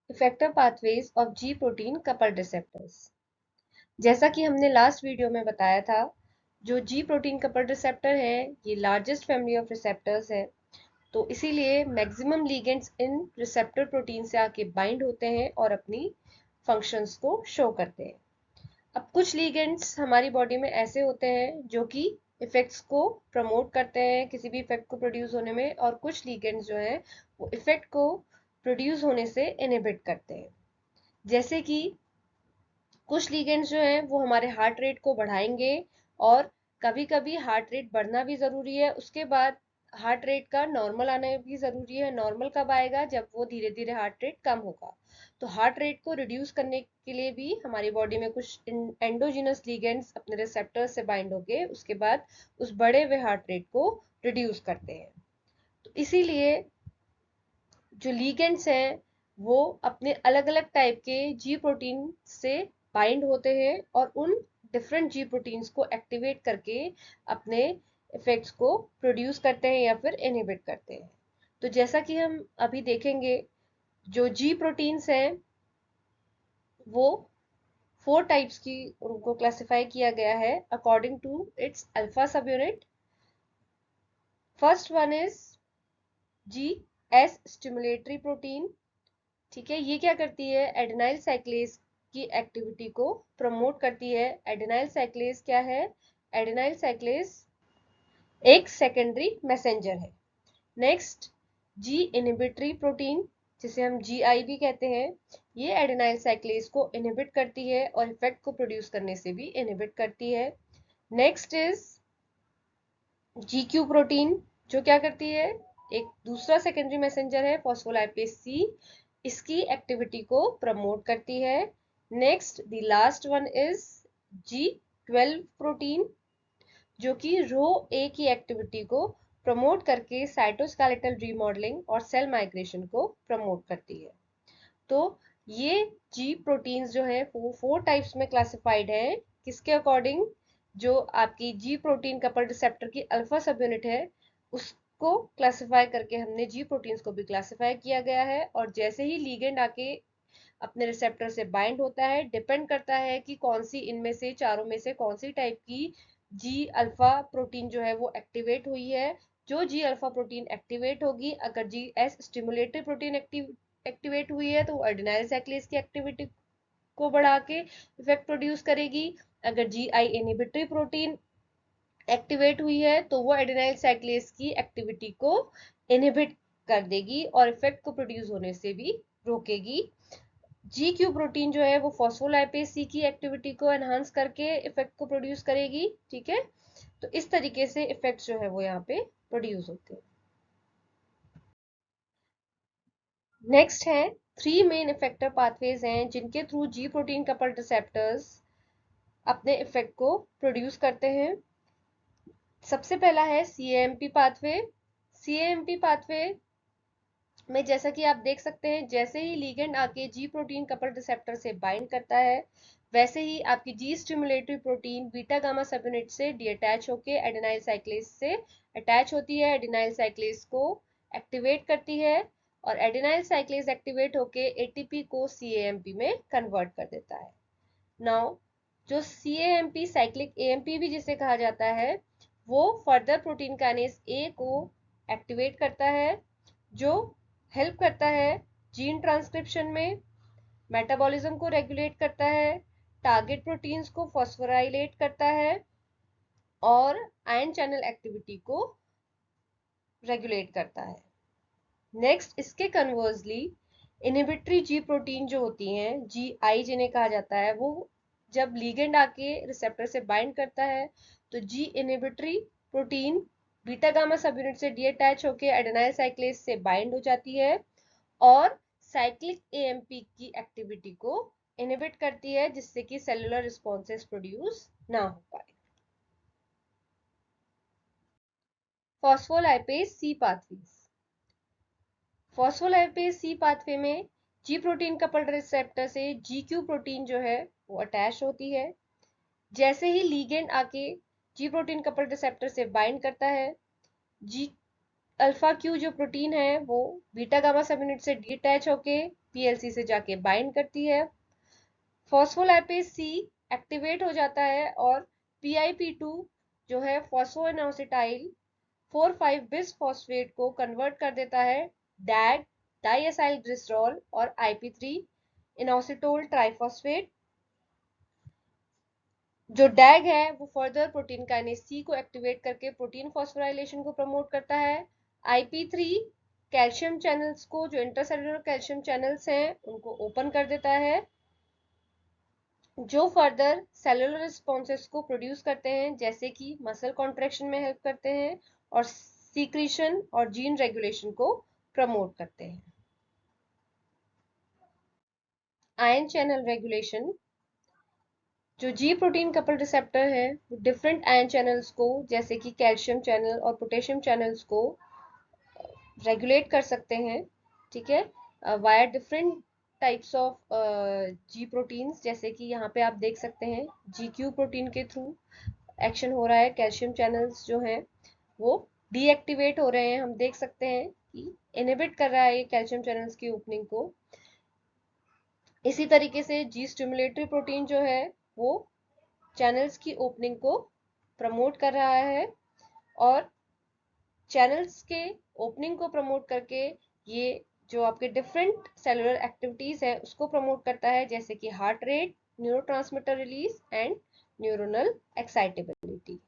Effector pathways of ji protein coupled receptors. जैसा कि हमने लास्ट वीडियो में बताया था, जो जी प्रोटीन कपल्ड रिसेप्टर है ये लार्जेस्ट फैमिली ऑफ रिसेप्टर्स है। तो इसीलिए मैक्सिमम लिगेंड्स इन रिसेप्टर प्रोटीन से आके बाइंड होते हैं और अपनी फंक्शंस को शो करते हैं। अब कुछ लिगेंड्स हमारी बॉडी में ऐसे होते हैं जो कि इफेक्ट्स को प्रमोट करते हैं किसी भी इफेक्ट को प्रोड्यूस होने में, और कुछ लिगेंड्स जो हैं वो इफेक्ट को प्रोड्यूस होने से इनहिबिट करते हैं। जैसे कि कुछ लिगेंड्स जो हैं वो हमारे हार्ट रेट को बढ़ाएंगे, और कभी कभी हार्ट रेट बढ़ना भी ज़रूरी है, उसके बाद हार्ट रेट का नॉर्मल आना भी ज़रूरी है। नॉर्मल कब आएगा? जब वो धीरे धीरे हार्ट रेट कम होगा। तो हार्ट रेट को रिड्यूस करने के लिए भी हमारी बॉडी में कुछ एंडोजिनस लिगेंड्स अपने रिसेप्टर से बाइंड होके उसके बाद उस बढ़े हुए हार्ट रेट को रिड्यूस करते हैं। तो इसीलिए जो लिगेंड्स हैं वो अपने अलग अलग टाइप के जी प्रोटीन से बाइंड होते हैं और उन डिफरेंट जी प्रोटीन्स को एक्टिवेट करके अपने इफेक्ट्स को प्रोड्यूस करते हैं या फिर इनहिबिट करते हैं। तो जैसा कि हम अभी देखेंगे, जो जी प्रोटीन्स हैं वो 4 टाइप्स की उनको क्लासिफाई किया गया है according to its alpha sub unit. First one is G S stimulatory protein. ठीक है, ये क्या करती है? एडेनाइल साइक्लेज की एक्टिविटी को प्रमोट करती है। एडेनाइल साइक्लेज क्या है? एडेनाइल साइक्लेज एक सेकेंडरी मैसेंजर है। नेक्स्ट, जी इनहिबिटरी प्रोटीन, जिसे हम जीआई भी कहते हैं, ये एडेनाइल साइक्लेज को इनहिबिट करती है और इफेक्ट को प्रोड्यूस करने से भी इनहिबिट करती है। Next is G Q protein, जो क्या करती है? एक दूसरा सेकेंडरी मैसेंजर है फॉस्फोलाइपेज सी, इसकी एक्टिविटी को प्रमोट करती है। Next the last one is G12 protein, जो कि रो ए की एक्टिविटी को प्रमोट करके साइटोस्केलेटल रीमॉडलिंग और सेल माइग्रेशन को प्रमोट करती है। तो ये जी प्रोटीन्स जो है वो 4 टाइप्स में क्लासिफाइड है। किसके अकॉर्डिंग? जो आपकी जी प्रोटीन कपल रिसेप्टर की अल्फा सब यूनिट है उसको क्लासिफाई करके हमने जी प्रोटीन्स को भी क्लासिफाई किया गया है। और जैसे ही लीगेंड आके अपने रिसेप्टर से बाइंड होता है, डिपेंड करता है कि कौन सी इनमें से चारों में से कौन सी टाइप की जी अल्फा प्रोटीन जो है वो एक्टिवेट हुई है। जो जी अल्फा प्रोटीन एक्टिवेट होगी, अगर जी एस स्टिमुलेटरी प्रोटीन एक्टिवेट हुई है तो वो एडेनाइल साइक्लेज की एक्टिविटी को बढ़ा के इफेक्ट प्रोड्यूस करेगी। अगर जी आई इनहिबिटरी प्रोटीन एक्टिवेट हुई है तो वो एडेनाइल साइक्लेज की एक्टिविटी को इनहिबिट कर देगी और इफेक्ट को प्रोड्यूस होने से भी रोकेगी। जी क्यू प्रोटीन जो है वो फॉस्फोलाइपेज सी की एक्टिविटी को एनहांस करके इफेक्ट को प्रोड्यूस करेगी। ठीक है, तो इस तरीके से इफेक्ट्स जो है वो यहाँ पे प्रोड्यूस होते हैं। नेक्स्ट है 3 मेन इफेक्टर पाथवेज हैं जिनके थ्रू जी प्रोटीन कपल्ड रिसेप्टर्स अपने इफेक्ट को प्रोड्यूस करते हैं। सबसे पहला है सीएएमपी पाथवे। सीएएमपी पाथवे में जैसा कि आप देख सकते हैं, जैसे ही लीगेंड आके जी प्रोटीन कपल रिसेप्टर से बाइंड करता है, वैसे ही आपकी G stimulatory protein beta gamma sub unit से डीअटैच होके एडेनाइल साइक्लेज से अटैच होती है, एडेनाइल साइक्लेज को एक्टिवेट करती है और एडेनाइल साइक्लेज एक्टिवेट होके एटीपी को सीएएमपी में कन्वर्ट कर देता है। नाउ जो सीएएमपी साइक्लिक एएमपी भी जिसे कहा जाता है, वो फर्दर प्रोटीन काइनेज ए को एक्टिवेट करता है, जो हेल्प करता है जीन ट्रांसक्रिप्शन में, मेटाबॉलिज्म को रेगुलेट करता है, टारगेट प्रोटीन्स को फॉस्फोराइलेट करता है और आयन चैनल एक्टिविटी को रेगुलेट करता है। नेक्स्ट, इसके कन्वर्सली इनहिबिटरी जी प्रोटीन जो होती हैं, जी आई जिन्हें कहा जाता है, वो जब लीगेंड आके रिसेप्टर से बाइंड करता है तो G inhibitory protein beta gamma sub unit से डीअटैच होके एडेनाइल साइक्लेज से बाइंड हो जाती है और साइक्लिक एएमपी की एक्टिविटी को इनहिबिट करती है, जिससे कि सेलुलर रिस्पॉन्सेस प्रोड्यूस ना हो पाए। फॉस्फोलाइपेज सी पाथवेज। फॉस्फोलाइपेज सी पाथवे में जी प्रोटीन कपल्ड रिसेप्टर से जी क्यू प्रोटीन जो है वो अटैच होती है। जैसे ही लीगेंड आके जी प्रोटीन कपल्ड रिसेप्टर से बाइंड करता है, जी अल्फा क्यू जो प्रोटीन है वो बीटा गामा सब यूनिट से डिटैच होके पीएलसी से जाके बाइंड करती है। फॉस्फोलाइपेज सी एक्टिवेट हो जाता है और PIP2 जो है फॉस्फोइनोसिटाइल 4,5 बिस फॉस्फेट को कन्वर्ट कर देता है डैग डाइएसाइल ग्लिसरॉल और IP3 इनोसिटोल ट्राइफॉस्फेट। जो डैग है वो फर्दर प्रोटीन काइनेज सी को एक्टिवेट करके प्रोटीन फॉस्फोराइलेशन को प्रमोट करता है। IP3 कैल्शियम चैनल्स को, जो इंटरसेलुलर कैल्शियम चैनल्स हैं, उनको ओपन कर देता है, जो फर्दर सेलुलर रिस्पॉन्सेस को प्रोड्यूस करते हैं, जैसे कि मसल कॉन्ट्रैक्शन में हेल्प करते हैं और सीक्रीशन और जीन रेगुलेशन को प्रमोट करते हैं। आयन चैनल रेगुलेशन, जो जी प्रोटीन कपल रिसेप्टर है वो डिफरेंट आयन चैनल्स को, जैसे कि कैल्शियम चैनल और पोटेशियम चैनल्स को रेगुलेट कर सकते हैं, ठीक है, via different types of G proteins, जैसे कि यहाँ पे आप देख सकते हैं GQ प्रोटीन के थ्रू एक्शन हो रहा है। कैल्शियम चैनल्स जो हैं वो डीएक्टिवेट हो रहे हैं, हम देख सकते हैं कि इनहिबिट कर रहा है ये कैल्शियम चैनल्स की ओपनिंग को। इसी तरीके से जी स्टिमुलेटरी प्रोटीन जो है वो चैनल्स की ओपनिंग को प्रमोट कर रहा है और चैनल्स के ओपनिंग को प्रमोट करके ये जो आपके डिफरेंट सेलुलर एक्टिविटीज है उसको प्रमोट करता है, जैसे कि heart rate, neurotransmitter release and neuronal excitability.